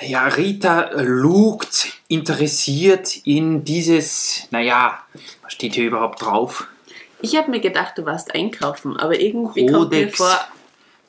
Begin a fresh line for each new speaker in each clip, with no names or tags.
Ja, Rita lugt interessiert in dieses, naja, was steht hier überhaupt drauf?
Ich habe mir gedacht, du warst einkaufen, aber irgendwie kommt mir
Kodex
vor,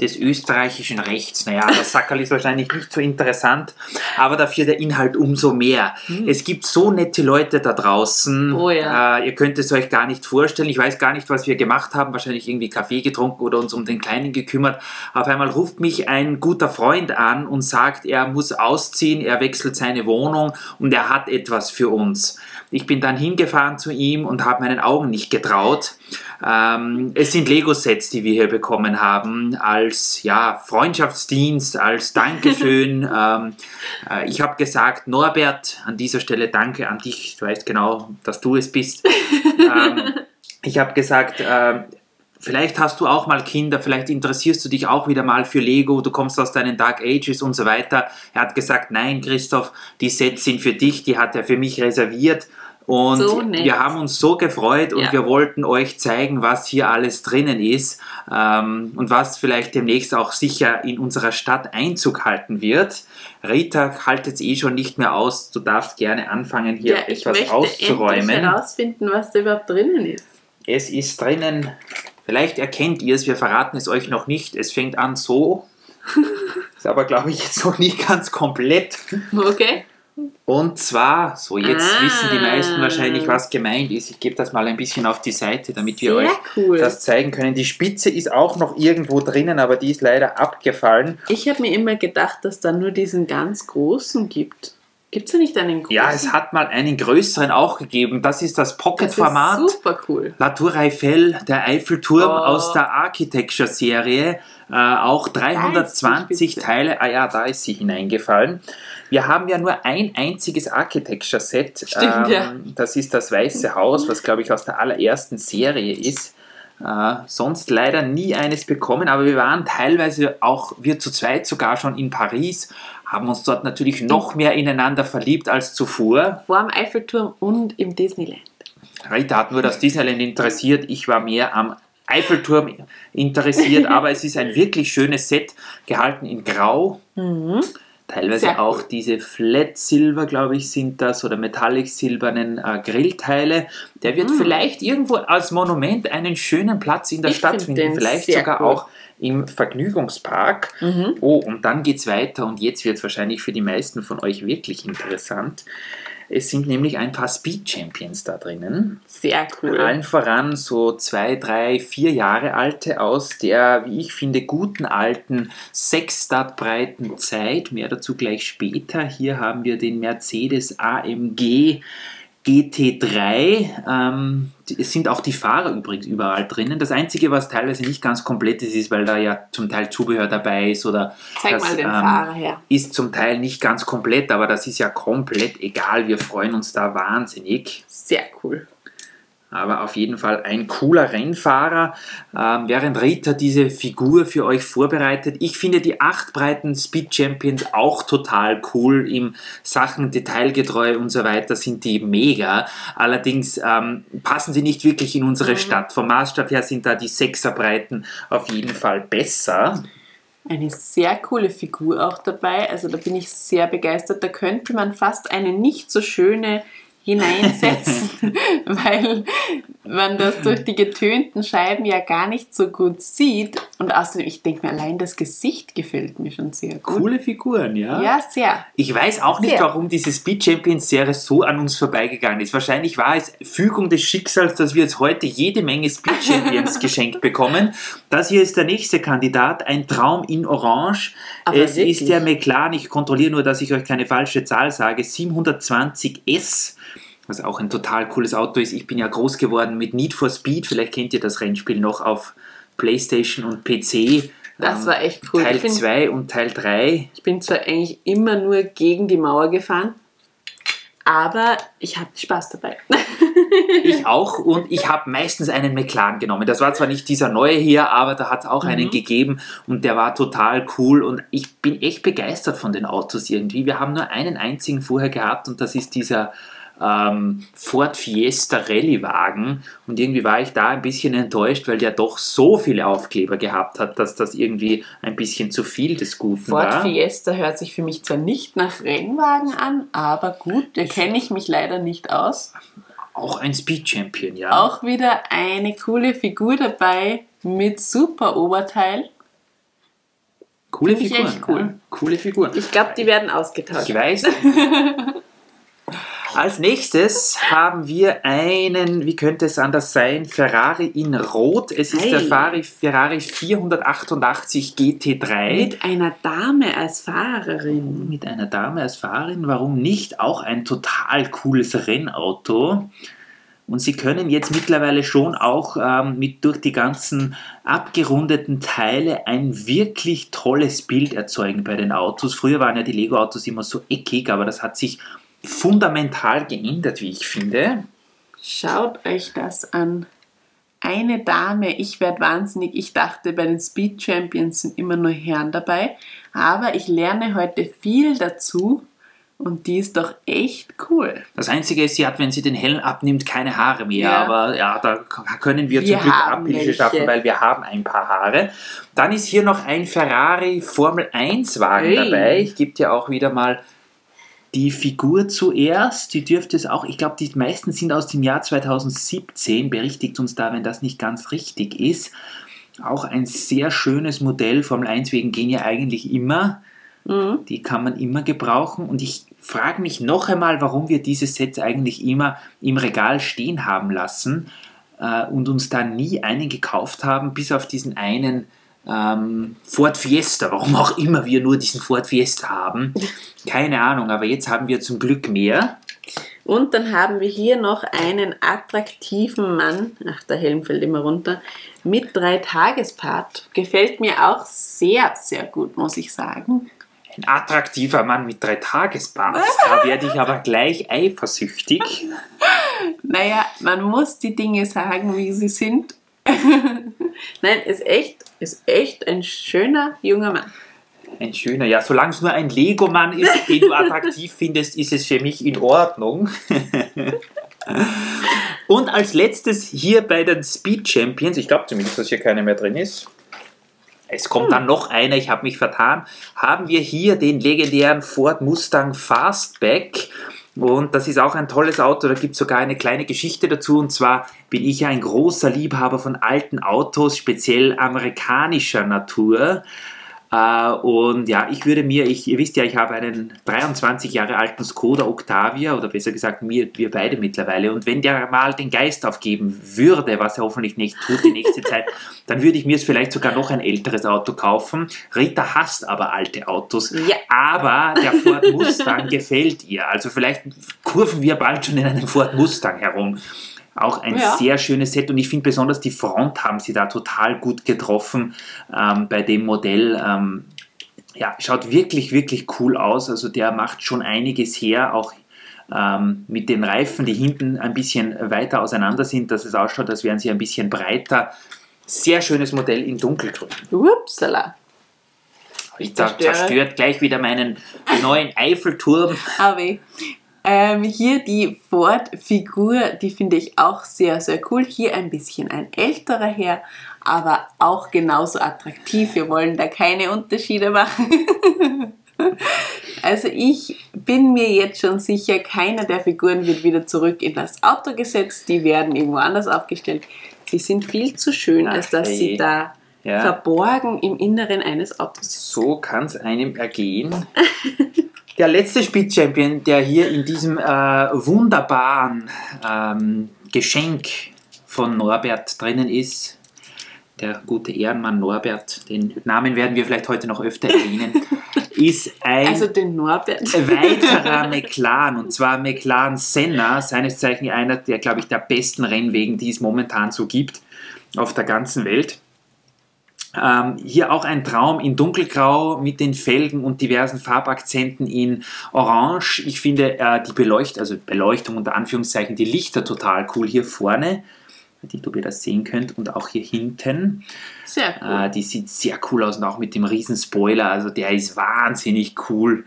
des österreichischen Rechts. Naja, das Sackerl ist wahrscheinlich nicht so interessant, aber dafür der Inhalt umso mehr. Es gibt so nette Leute da draußen.
Oh ja.
Ihr könnt es euch gar nicht vorstellen. Ich weiß gar nicht, was wir gemacht haben. Wahrscheinlich irgendwie Kaffee getrunken oder uns um den Kleinen gekümmert. Auf einmal ruft mich ein guter Freund an und sagt, er muss ausziehen, er wechselt seine Wohnung und er hat etwas für uns. Ich bin dann hingefahren zu ihm und habe meinen Augen nicht getraut. Es sind Lego-Sets, die wir hier bekommen haben, als Freundschaftsdienst, als Dankeschön. Ich habe gesagt, Norbert, an dieser Stelle danke an dich, du weißt genau, dass du es bist. Ich habe gesagt, vielleicht hast du auch mal Kinder, vielleicht interessierst du dich auch wieder mal für Lego, du kommst aus deinen Dark Ages und so weiter. Er hat gesagt, nein Christoph, die Sets sind für dich, die hat er für mich reserviert. Und
So nett.
wir haben uns so gefreut und
Ja.
wir wollten euch zeigen, was hier alles drinnen ist und was vielleicht demnächst auch sicher in unserer Stadt Einzug halten wird. Rita haltet es eh schon nicht mehr aus. Du darfst gerne anfangen, hier
ja, ich
etwas
möchte endlich
auszuräumen.
herausfinden, was da überhaupt drinnen ist.
Es ist drinnen, vielleicht erkennt ihr es, wir verraten es euch noch nicht. Es fängt an so, ist aber glaube ich jetzt noch nicht ganz komplett.
Okay.
Und zwar, so jetzt wissen die meisten
Ah.
wahrscheinlich, was gemeint ist. Ich gebe das mal ein bisschen auf die Seite, damit wir
Sehr
euch
cool.
das zeigen können. Die Spitze ist auch noch irgendwo drinnen, aber die ist leider abgefallen.
Ich habe mir immer gedacht, dass da nur diesen ganz großen gibt. Gibt es da nicht einen großen?
Ja, es hat mal einen größeren auch gegeben. Das ist das
das
Pocket-Format.
ist super cool.
La Tour Eiffel, der Eiffelturm
Oh.
aus der Architecture-Serie. Auch 320
Spitze.
Teile. Ah ja, da ist sie hineingefallen. Wir haben ja nur ein einziges Architecture-Set.
Stimmt, ja.
Das ist das Weiße Haus, was glaube ich aus der allerersten Serie ist. Sonst leider nie eines bekommen, aber wir waren teilweise auch, wir zu zweit sogar schon in Paris, haben uns dort natürlich noch mehr ineinander verliebt als zuvor.
Vor dem Eiffelturm und im Disneyland.
Rita hat nur das Disneyland interessiert, ich war mehr am Eiffelturm interessiert, aber es ist ein wirklich schönes Set, gehalten in Grau. Teilweise
Sehr cool.
auch diese Flat Silver, glaube ich, sind das, oder Metallic silbernen Grillteile. Der wird vielleicht irgendwo als Monument einen schönen Platz in der
Ich
Stadt
find
finden,
den
vielleicht
sehr
sogar
cool.
auch im Vergnügungspark. Oh, und dann geht es weiter und jetzt wird es wahrscheinlich für die meisten von euch wirklich interessant. Es sind nämlich ein paar Speed Champions da drinnen.
Sehr cool.
Allen voran so 2, 3, 4 Jahre alte aus der, wie ich finde, guten alten Sechsstadtbreiten Zeit. Mehr dazu gleich später. Hier haben wir den Mercedes AMG GT3. Es sind auch die Fahrer übrigens überall drinnen. Das Einzige, was teilweise nicht ganz komplett ist, weil da ja zum Teil Zubehör dabei ist oder
Zeig
das,
mal den Fahrer her.
ist zum Teil nicht ganz komplett, aber das ist ja komplett egal. Wir freuen uns da wahnsinnig.
Sehr cool.
Aber auf jeden Fall ein cooler Rennfahrer, während Rita diese Figur für euch vorbereitet. Ich finde die 8 breiten Speed Champions auch total cool. In Sachen Detailgetreu und so weiter sind die mega. Allerdings passen sie nicht wirklich in unsere Stadt. Vom Maßstab her sind da die 6er breiten auf jeden Fall besser.
Eine sehr coole Figur auch dabei. Also da bin ich sehr begeistert. Da könnte man fast eine nicht so schöne hineinsetzen, weil man das durch die getönten Scheiben ja gar nicht so gut sieht. Und außerdem, ich denke mir, allein das Gesicht gefällt mir schon sehr gut.
Coole Figuren, ja?
Ja, sehr.
Ich weiß auch nicht,
Sehr.
warum diese Speed Champions Serie so an uns vorbeigegangen ist. Wahrscheinlich war es Fügung des Schicksals, dass wir jetzt heute jede Menge Speed Champions geschenkt bekommen. Das hier ist der nächste Kandidat, ein Traum in Orange.
Aber
Es
wirklich?
ist der McLaren, ich kontrolliere nur, dass ich euch keine falsche Zahl sage, 720S. Was auch ein total cooles Auto ist. Ich bin ja groß geworden mit Need for Speed. Vielleicht kennt ihr das Rennspiel noch auf PlayStation und PC.
Das war echt cool.
Teil
Ich bin-
2 und Teil 3.
Ich bin zwar eigentlich immer nur gegen die Mauer gefahren, aber ich habe Spaß dabei.
Ich auch, und ich habe meistens einen McLaren genommen. Das war zwar nicht dieser neue hier, aber da hat es auch einen gegeben und der war total cool und ich bin echt begeistert von den Autos irgendwie. Wir haben nur einen einzigen vorher gehabt und das ist dieser Ford Fiesta Rallye-Wagen und irgendwie war ich da ein bisschen enttäuscht, weil der doch so viele Aufkleber gehabt hat, dass das irgendwie ein bisschen zu viel des Guten
Ford
war.
Fiesta hört sich für mich zwar nicht nach Rennwagen an, aber gut, da kenne ich mich leider nicht aus.
Auch ein Speed Champion, ja.
Auch wieder eine coole Figur dabei mit super Oberteil.
Coole
Finde ich
Figuren.
echt cool.
Ja. Coole Figuren.
Ich glaube, die werden ausgetauscht.
Ich weiß. Als nächstes haben wir einen, wie könnte es anders sein, Ferrari in Rot. Es ist der Ferrari 488 GT3.
Mit einer Dame als Fahrerin.
Mit einer Dame als Fahrerin, warum nicht? Auch ein total cooles Rennauto. Und sie können jetzt mittlerweile schon auch durch die ganzen abgerundeten Teile ein wirklich tolles Bild erzeugen bei den Autos. Früher waren ja die Lego-Autos immer so eckig, aber das hat sich fundamental geändert, wie ich finde.
Schaut euch das an. Eine Dame, ich werde wahnsinnig. Ich dachte, bei den Speed Champions sind immer nur Herren dabei. Aber ich lerne heute viel dazu. Und die ist doch echt cool.
Das Einzige ist, sie hat, wenn sie den Helm abnimmt, keine Haare mehr.
Ja.
Aber ja, da können wir zum Glück Abhilfe schaffen, weil wir haben ein paar Haare. Dann ist hier noch ein Ferrari Formel 1 Wagen dabei. Ich gebe dir auch wieder mal die Figur zuerst. Die dürfte es auch, ich glaube, die meisten sind aus dem Jahr 2017. Berichtigt uns da, wenn das nicht ganz richtig ist. Auch ein sehr schönes Modell. Formel 1 wegen gehen ja eigentlich immer. Die kann man immer gebrauchen und ich frage mich noch einmal, warum wir diese Sets eigentlich immer im Regal stehen haben lassen und uns da nie einen gekauft haben, bis auf diesen einen Ford Fiesta, warum auch immer wir nur diesen Ford Fiesta haben. Keine Ahnung, aber jetzt haben wir zum Glück mehr.
Und dann haben wir hier noch einen attraktiven Mann, ach, der Helm fällt immer runter, mit 3-Tagespart. Gefällt mir auch sehr, sehr gut, muss ich sagen.
Ein attraktiver Mann mit 3-Tagespart. Da werde ich aber gleich eifersüchtig.
Naja, man muss die Dinge sagen, wie sie sind. Nein, ist echt ein schöner junger Mann.
Ein schöner, ja, solange es nur ein Lego-Mann ist, den du attraktiv findest, ist es für mich in Ordnung. Und als letztes hier bei den Speed Champions, ich glaube zumindest, dass hier keiner mehr drin ist. Es kommt dann noch einer, ich habe mich vertan, haben wir hier den legendären Ford Mustang Fastback. Und das ist auch ein tolles Auto, da gibt es sogar eine kleine Geschichte dazu. Und zwar bin ich ja ein großer Liebhaber von alten Autos, speziell amerikanischer Natur. Und ja, ihr wisst ja, ich habe einen 23 Jahre alten Skoda Octavia, oder besser gesagt wir beide mittlerweile. Und wenn der mal den Geist aufgeben würde, was er hoffentlich nicht tut die nächste Zeit, dann würde ich mir vielleicht sogar noch ein älteres Auto kaufen. Rita hasst aber alte Autos,
ja.
Aber der Ford Mustang gefällt ihr. Also vielleicht kurven wir bald schon in einem Ford Mustang herum. Auch ein sehr schönes Set und ich finde besonders die Front haben sie da total gut getroffen bei dem Modell. Schaut wirklich, wirklich cool aus. Also der macht schon einiges her, auch mit den Reifen, die hinten ein bisschen weiter auseinander sind, dass es ausschaut, als wären sie ein bisschen breiter. Sehr schönes Modell in dunkelgrün.
Upsala.
Ich zerstört gleich wieder meinen neuen Eiffelturm.
Aber hier die Ford-Figur, die finde ich auch sehr, sehr cool. Hier ein bisschen ein älterer Herr, aber auch genauso attraktiv. Wir wollen da keine Unterschiede machen. Also ich bin mir jetzt schon sicher, keiner der Figuren wird wieder zurück in das Auto gesetzt. Die werden irgendwo anders aufgestellt. Sie sind viel zu schön, als dass sie da verborgen im Inneren eines Autos sind.
So kann es einem ergehen. Der letzte Speed Champion, der hier in diesem wunderbaren Geschenk von Norbert drinnen ist, der gute Ehrenmann Norbert, den Namen werden wir vielleicht heute noch öfter erwähnen, ist ein
den Norbert.
weiterer McLaren, und zwar McLaren Senna, seines Zeichens einer der, glaube ich, der besten Rennwegen, die es momentan so gibt auf der ganzen Welt. Hier auch ein Traum in dunkelgrau mit den Felgen und diversen Farbakzenten in orange. Ich finde die Beleuchtung unter Anführungszeichen, die Lichter total cool hier vorne, ob ihr das sehen könnt, und auch hier hinten.
Sehr cool.
Die sieht sehr cool aus und auch mit dem riesen Spoiler, also der ist wahnsinnig cool.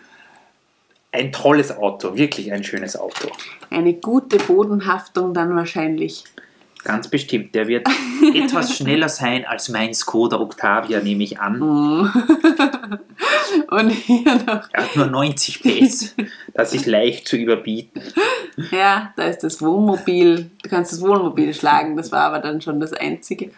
ein tolles Auto, wirklich ein schönes Auto.
Eine gute Bodenhaftung dann wahrscheinlich.
Ganz bestimmt. Der wird etwas schneller sein als mein Skoda Octavia, nehme ich an.
Und hier noch.
Er hat nur 90 PS. Das ist leicht zu überbieten.
Ja, da ist das Wohnmobil. Du kannst das Wohnmobil schlagen, das war aber dann schon das Einzige.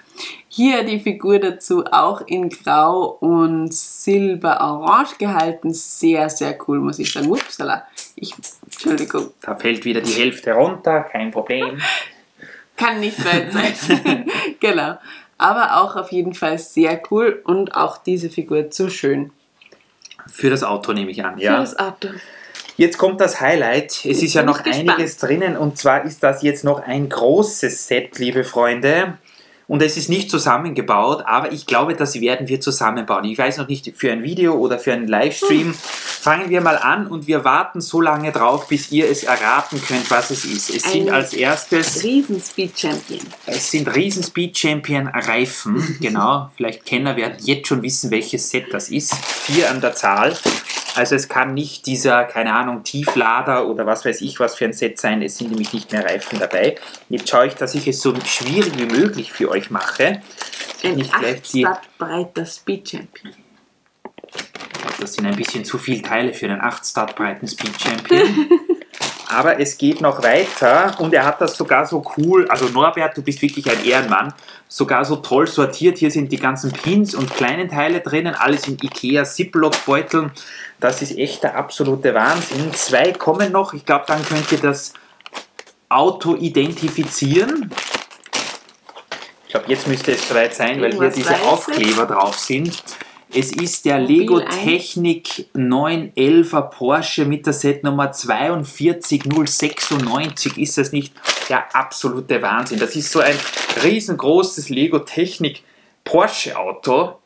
Hier die Figur dazu auch in Grau und Silber-Orange gehalten. Sehr, sehr cool, muss ich sagen. Upsala. Entschuldigung.
Da fällt wieder die Hälfte runter, kein Problem.
Kann nicht weit sein. Genau. Aber auch auf jeden Fall sehr cool und auch diese Figur zu schön.
Für das Auto nehme ich an, ja.
Für das Auto.
Jetzt kommt das Highlight. Es ist ja noch einiges drinnen und zwar ist das jetzt noch ein großes Set, liebe Freunde. Und es ist nicht zusammengebaut, aber ich glaube, das werden wir zusammenbauen. Ich weiß noch nicht, für ein Video oder für einen Livestream. Fangen wir mal an und wir warten so lange drauf, bis ihr es erraten könnt, was es ist. Es sind als erstes
Riesen-Speed Champion.
Es sind Riesen-Speed Champion Reifen. Genau, vielleicht Kenner werden jetzt schon wissen, welches Set das ist. 4 an der Zahl. Also es kann nicht dieser, keine Ahnung, Tieflader oder was weiß ich was für ein Set sein. Es sind nämlich nicht mehr Reifen dabei. Jetzt schaue ich, dass ich es so schwierig wie möglich für euch mache.
Ein 8 breiter Speed Champion.
Das sind ein bisschen zu viele Teile für einen 8 Stud breiten Speed Champion. Aber es geht noch weiter und er hat das sogar so cool, also Norbert, du bist wirklich ein Ehrenmann, sogar so toll sortiert. Hier sind die ganzen Pins und kleinen Teile drinnen, alles in Ikea Ziploc-Beuteln. Das ist echt der absolute Wahnsinn. 2 kommen noch, ich glaube, dann könnt ihr das Auto identifizieren. Ich glaube, jetzt müsste es soweit sein, weil hier diese Aufkleber drauf sind. Es ist der Lego Technik 911er Porsche mit der Setnummer 42096. Ist das nicht der absolute Wahnsinn? Das ist so ein riesengroßes Lego Technik Porsche Auto.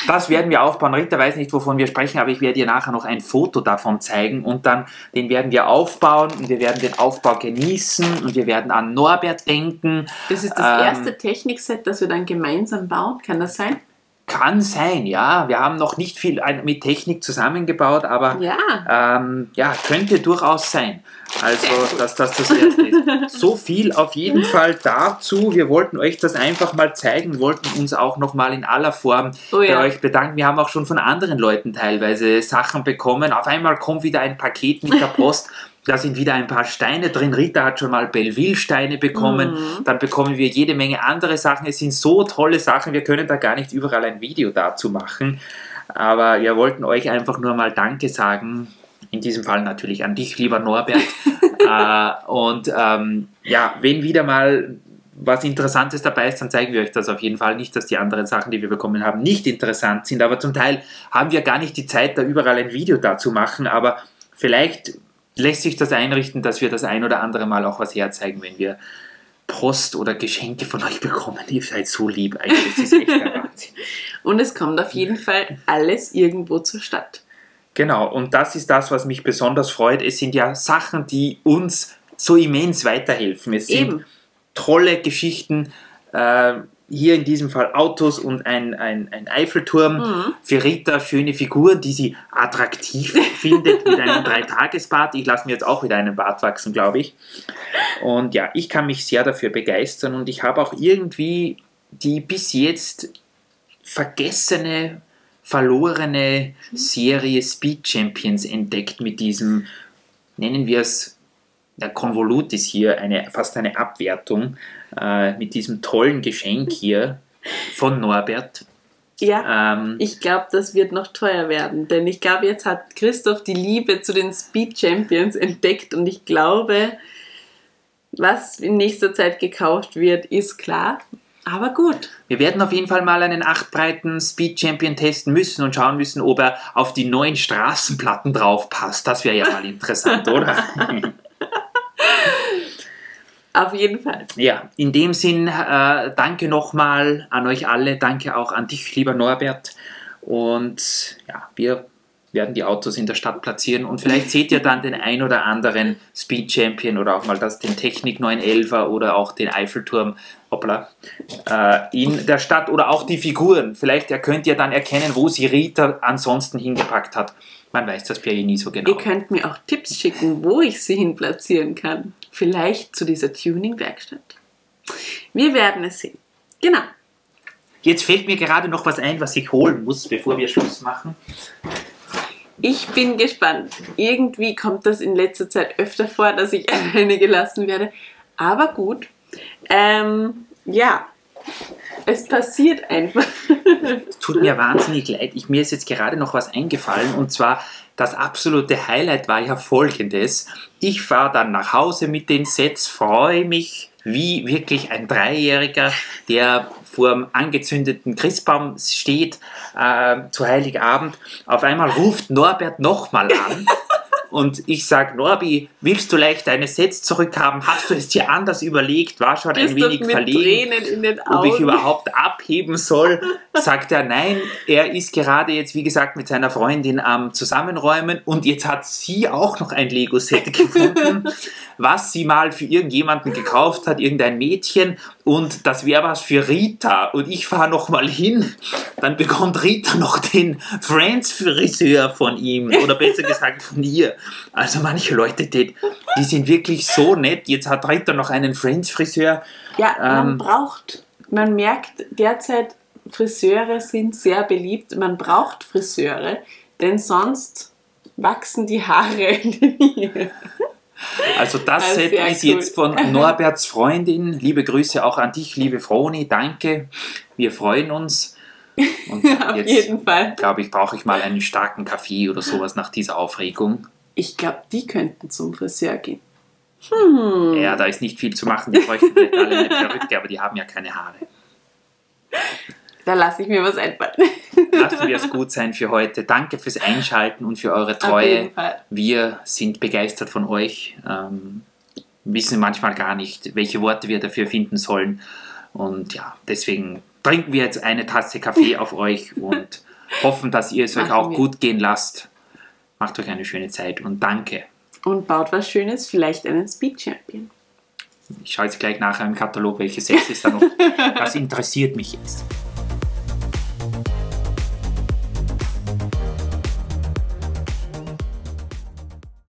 Das werden wir aufbauen. Rita weiß nicht, wovon wir sprechen, aber ich werde ihr nachher noch ein Foto davon zeigen und dann den werden wir aufbauen und wir werden den Aufbau genießen und wir werden an Norbert denken.
Das ist das erste Technikset, das wir dann gemeinsam bauen. Kann das sein?
Kann sein, ja. Wir haben noch nicht viel mit Technik zusammengebaut, aber ja, könnte durchaus sein. Also, dass das erste ist. So viel auf jeden Fall dazu. Wir wollten euch das einfach mal zeigen, wollten uns auch nochmal in aller Form bei euch bedanken. Wir haben auch schon von anderen Leuten teilweise Sachen bekommen. Auf einmal kommt wieder ein Paket mit der Post. Da sind wieder ein paar Steine drin. Rita hat schon mal Belleville-Steine bekommen. Dann bekommen wir jede Menge andere Sachen. Es sind so tolle Sachen. Wir können da gar nicht überall ein Video dazu machen. Aber wir wollten euch einfach nur mal Danke sagen. In diesem Fall natürlich an dich, lieber Norbert. Ja, wenn wieder mal was Interessantes dabei ist, dann zeigen wir euch das auf jeden Fall. Nicht, dass die anderen Sachen, die wir bekommen haben, nicht interessant sind. Aber zum Teil haben wir gar nicht die Zeit, da überall ein Video dazu machen. Aber vielleicht lässt sich das einrichten, dass wir das ein oder andere Mal auch was herzeigen, wenn wir Post oder Geschenke von euch bekommen. Ihr seid so lieb, eigentlich. Das ist echt der Wahnsinn.
Und es kommt auf jeden Fall alles irgendwo zur Stadt.
Genau, und das ist das, was mich besonders freut. Es sind ja Sachen, die uns so immens weiterhelfen. Es sind tolle Geschichten, hier in diesem Fall Autos und ein Eiffelturm. Für Rita schöne Figuren, die sie attraktiv findet mit einem 3-Tages-Bart. Ich lasse mir jetzt auch wieder einen Bart wachsen, glaube ich. Und ja, ich kann mich sehr dafür begeistern und ich habe auch irgendwie die bis jetzt vergessene, verlorene Serie Speed Champions entdeckt mit diesem, nennen wir es, der Konvolut ist hier fast eine Abwertung, mit diesem tollen Geschenk hier von Norbert.
Ja, ich glaube, das wird noch teuer werden, denn ich glaube, jetzt hat Christoph die Liebe zu den Speed Champions entdeckt und ich glaube, was in nächster Zeit gekauft wird, ist klar. Aber gut.
Wir werden auf jeden Fall mal einen 8 breiten Speed Champion testen müssen und schauen müssen, ob er auf die neuen Straßenplatten drauf passt. Das wäre ja mal interessant, oder?
Auf jeden Fall.
Ja, in dem Sinn, danke nochmal an euch alle. Danke auch an dich, lieber Norbert. Und ja, wir werden die Autos in der Stadt platzieren und vielleicht seht ihr dann den ein oder anderen Speed Champion oder auch mal den Technik 911er oder auch den Eiffelturm in der Stadt oder auch die Figuren. Vielleicht könnt ihr dann erkennen, wo sie Rita ansonsten hingepackt hat. Man weiß das ja nie so genau.
Ihr könnt mir auch Tipps schicken, wo ich sie hin platzieren kann. Vielleicht zu dieser Tuning-Werkstatt. Wir werden es sehen. Genau.
Jetzt fällt mir gerade noch was ein, was ich holen muss, bevor wir Schluss machen.
Ich bin gespannt. Irgendwie kommt das in letzter Zeit öfter vor, dass ich alleine gelassen werde. Aber gut. Ja, es passiert einfach.
Es tut mir wahnsinnig leid. Mir ist jetzt gerade noch was eingefallen. Und zwar, das absolute Highlight war ja folgendes. Ich fahre dann nach Hause mit den Sets, freue mich wie wirklich ein Dreijähriger, der vor dem angezündeten Christbaum steht zu Heiligabend. Auf einmal ruft Norbert nochmal an. Und ich sage, Norbi, willst du leicht deine Sets zurückhaben? Hast du es dir anders überlegt? War schon ein wenig verlegen,
Tränen in den Augen.
ob ich überhaupt abheben soll. Sagt er, nein, er ist gerade jetzt, wie gesagt, mit seiner Freundin am Zusammenräumen und jetzt hat sie auch noch ein Lego-Set gefunden, was sie mal für irgendjemanden gekauft hat, irgendein Mädchen, und das wäre was für Rita. Und ich fahre nochmal hin, dann bekommt Rita noch den Friends-Friseur von ihm, oder besser gesagt von ihr. Also manche Leute, die sind wirklich so nett. Jetzt hat Rita noch einen Friends-Friseur.
Ja, man merkt derzeit, Friseure sind sehr beliebt. Man braucht Friseure, denn sonst wachsen die Haare nie.
Also das Set ist cool. Jetzt von Norberts Freundin. Liebe Grüße auch an dich, liebe Froni. Danke. Wir freuen uns. Und
auf jeden Fall.
Glaube ich, brauche ich mal einen starken Kaffee oder sowas nach dieser Aufregung.
Ich glaube, die könnten zum Friseur gehen.
Ja, da ist nicht viel zu machen. Die bräuchten vielleicht alle eine Perücke, aber die haben ja keine Haare.
Da lasse ich mir was einfallen.
Lassen wir es gut sein für heute. Danke fürs Einschalten und für eure Treue. Wir sind begeistert von euch. Wissen manchmal gar nicht, welche Worte wir dafür finden sollen. Und ja, deswegen trinken wir jetzt eine Tasse Kaffee auf euch und hoffen, dass ihr es euch auch gut gehen lasst. Macht euch eine schöne Zeit und danke.
Und baut was Schönes, vielleicht einen Speed Champion.
Ich schaue jetzt gleich nachher im Katalog, welche Sets es da noch. Das interessiert mich jetzt.